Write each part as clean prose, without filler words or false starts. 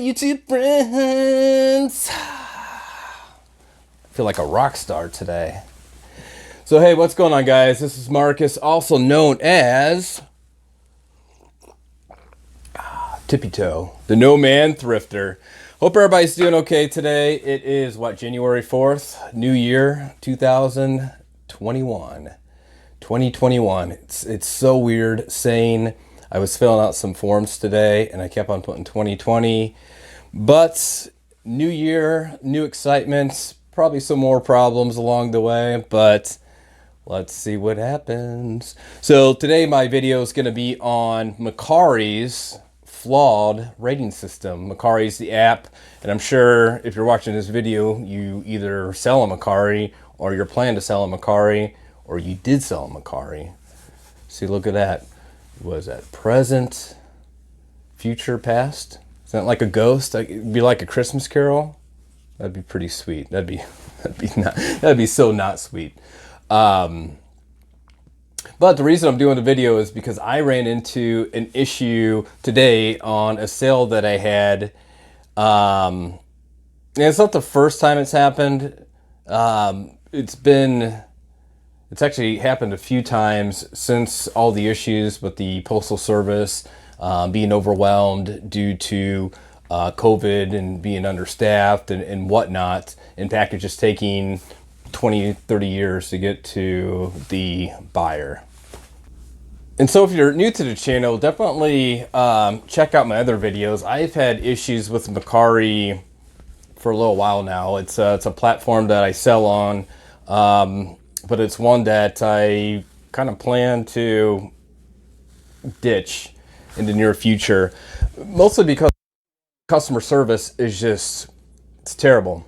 YouTube friends. I feel like a rock star today. So hey, what's going on, guys? This is Marcus, also known as Tippy Toe, the Nomad Thrifter. Hope everybody's doing okay today. It is January 4th, New Year 2021. 2021. It's so weird saying. I was filling out some forms today and I kept on putting 2020. But new year, new excitement, probably some more problems along the way, but let's see what happens. So today my video is going to be on Mercari's FLAWED rating system. Mercari is the app, and I'm sure if you're watching this video, you either sell a Mercari or you're planning to sell a Mercari or you did sell a Mercari. See, look at that. What is that? Present, future, past? Is that like a ghost? It'd be like a Christmas Carol. That'd be pretty sweet. That'd be so not sweet. But the reason I'm doing the video is because I ran into an issue today on a sale that I had. And it's not the first time it's happened. It's actually happened a few times since all the issues with the Postal Service being overwhelmed due to COVID and being understaffed and whatnot, and packages taking 20, 30 years to get to the buyer. And so if you're new to the channel, definitely check out my other videos. I've had issues with Mercari for a little while now. It's a platform that I sell on. But it's one that I kind of plan to ditch in the near future, mostly because customer service is it's terrible.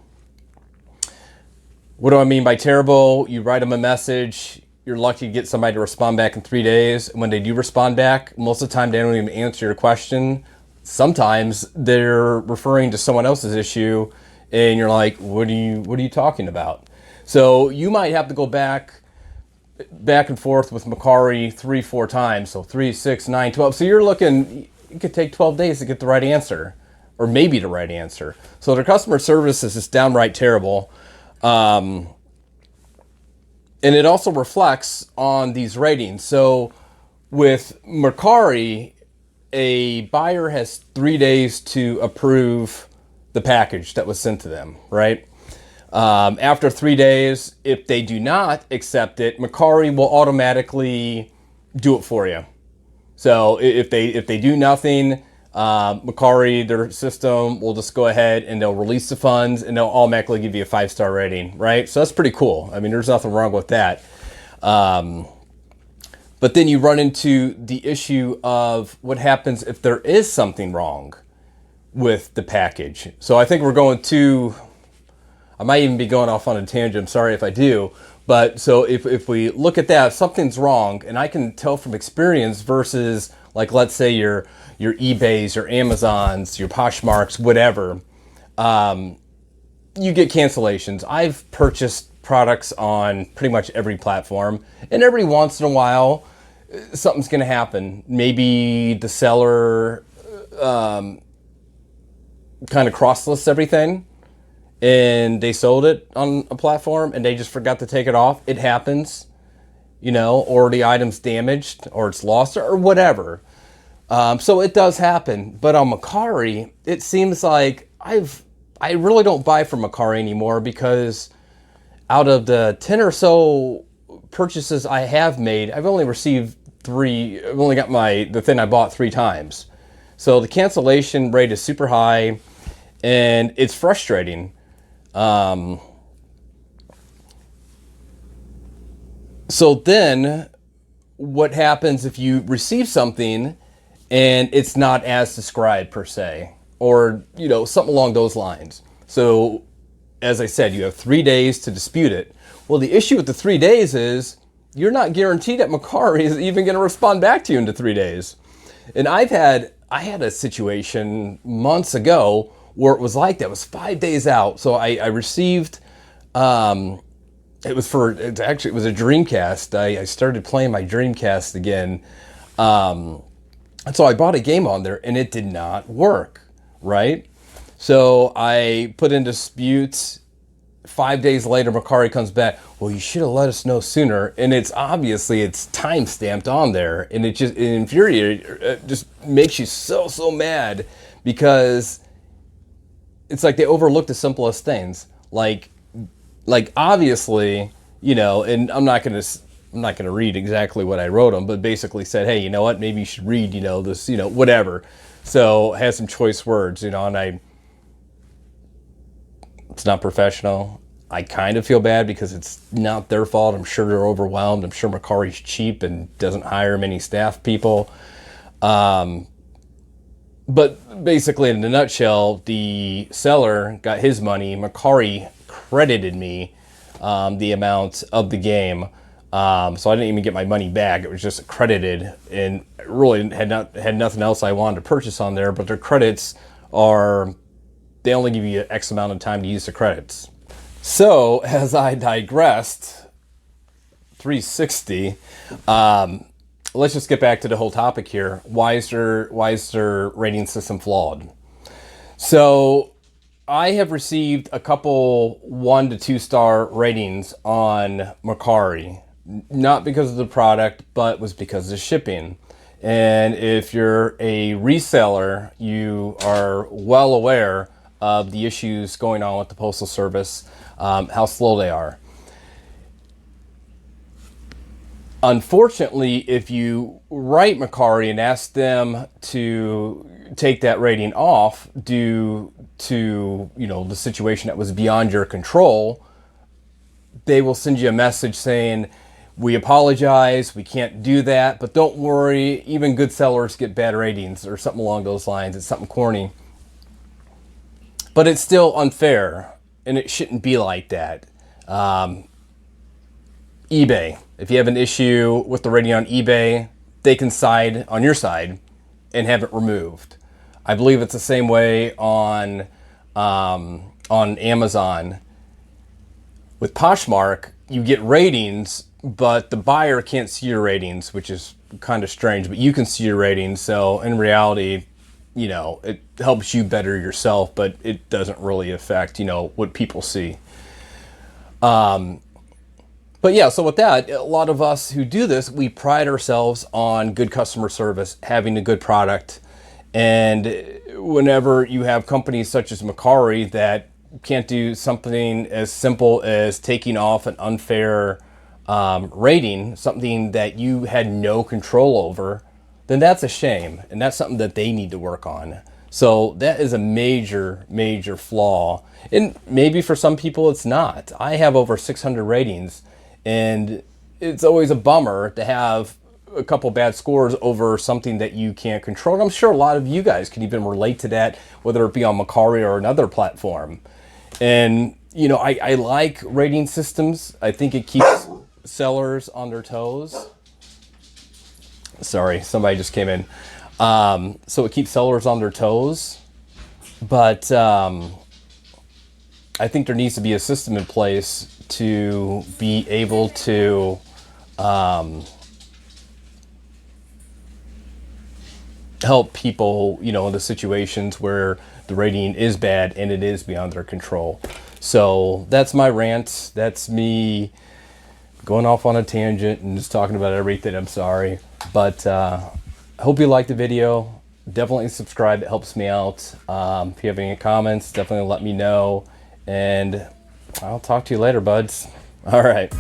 What do I mean by terrible? You write them a message, you're lucky to get somebody to respond back in 3 days. And when they do respond back, most of the time they don't even answer your question. Sometimes they're referring to someone else's issue and you're like, what are you talking about? So you might have to go back and forth with Mercari 3-4 times. So 3, 6, 9, 12. So you're looking, it could take 12 days to get the right answer, or maybe the right answer. So their customer service is just downright terrible. And it also reflects on these ratings. So with Mercari, a buyer has 3 days to approve the package that was sent to them, right? After 3 days, if they do not accept it, Mercari will automatically do it for you. So if they do nothing, Mercari, their system will just go ahead and they'll release the funds and they'll automatically give you a 5-star rating, right? So that's pretty cool. I mean, there's nothing wrong with that. But then you run into the issue of what happens if there is something wrong with the package. So I think we're going to... I might even be going off on a tangent. I'm sorry if I do. But so if we look at that, if something's wrong, and I can tell from experience versus, like, let's say your eBays, your Amazons, your Poshmarks, whatever, you get cancellations. I've purchased products on pretty much every platform, and every once in a while, something's going to happen. Maybe the seller kind of cross-lists everything, and they sold it on a platform and they just forgot to take it off. It happens, or the item's damaged or it's lost or whatever. So it does happen. But on Mercari, it seems like I really don't buy from Mercari anymore, because out of the 10 or so purchases I have made, I've only received 3. I've only got the thing I bought 3 times. So the cancellation rate is super high and it's frustrating. So then what happens if you receive something and it's not as described per se, or, something along those lines? So as I said, you have 3 days to dispute it. Well, the issue with the 3 days is you're not guaranteed that Mercari is even going to respond back to you into 3 days. And I had a situation months ago where it was like that. It was 5 days out. So I received, it was a Dreamcast. I started playing my Dreamcast again. And so I bought a game on there and it did not work, right? So I put in dispute. 5 days later, Mercari comes back. Well, you should have let us know sooner. And it's obviously it's time stamped on there, and it infuriates. It just makes you so mad, because it's like they overlook the simplest things. Like obviously, you know. And I'm not gonna read exactly what I wrote them, but basically said, hey, you know what? Maybe you should read, you know, this, you know, whatever. So it has some choice words, you know, and it's not professional. I kind of feel bad because it's not their fault. I'm sure they're overwhelmed. I'm sure Mercari's cheap and doesn't hire many staff people. But basically, in a nutshell, the seller got his money. Mercari credited me the amount of the game. So I didn't even get my money back. It was just credited, and really had nothing else I wanted to purchase on there. But their credits are, they only give you X amount of time to use the credits. So as I digressed, 360. Let's just get back to the whole topic here. Why is their rating system flawed? So I have received a couple 1 to 2 star ratings on Mercari, not because of the product, but was because of the shipping. And if you're a reseller, you are well aware of the issues going on with the Postal Service, how slow they are. Unfortunately, if you write Mercari and ask them to take that rating off due to, you know, the situation that was beyond your control, they will send you a message saying, we apologize, we can't do that, but don't worry, even good sellers get bad ratings, or something along those lines. It's something corny. But it's still unfair, and it shouldn't be like that. eBay, if you have an issue with the rating on eBay, they can side on your side and have it removed. I believe it's the same way on Amazon. With Poshmark, you get ratings, but the buyer can't see your ratings, which is kind of strange, but you can see your ratings. So in reality, you know, it helps you better yourself, but it doesn't really affect, you know, what people see. But yeah, so with that, a lot of us who do this, we pride ourselves on good customer service, having a good product. And whenever you have companies such as Mercari that can't do something as simple as taking off an unfair rating, something that you had no control over, then that's a shame. And that's something that they need to work on. So that is a major flaw. And maybe for some people it's not. I have over 600 ratings, and it's always a bummer to have a couple bad scores over something that you can't control. And I'm sure a lot of you guys can even relate to that, whether it be on Mercari or another platform. And, you know, I like rating systems. I think it keeps sellers on their toes. Sorry, somebody just came in. So it keeps sellers on their toes. But I think there needs to be a system in place to be able to help people, you know, in the situations where the rating is bad and it is beyond their control. So that's my rant. That's me going off on a tangent and just talking about everything. I'm sorry. But I hope you liked the video. Definitely subscribe. It helps me out. If you have any comments, definitely let me know. And I'll talk to you later, buds. All right.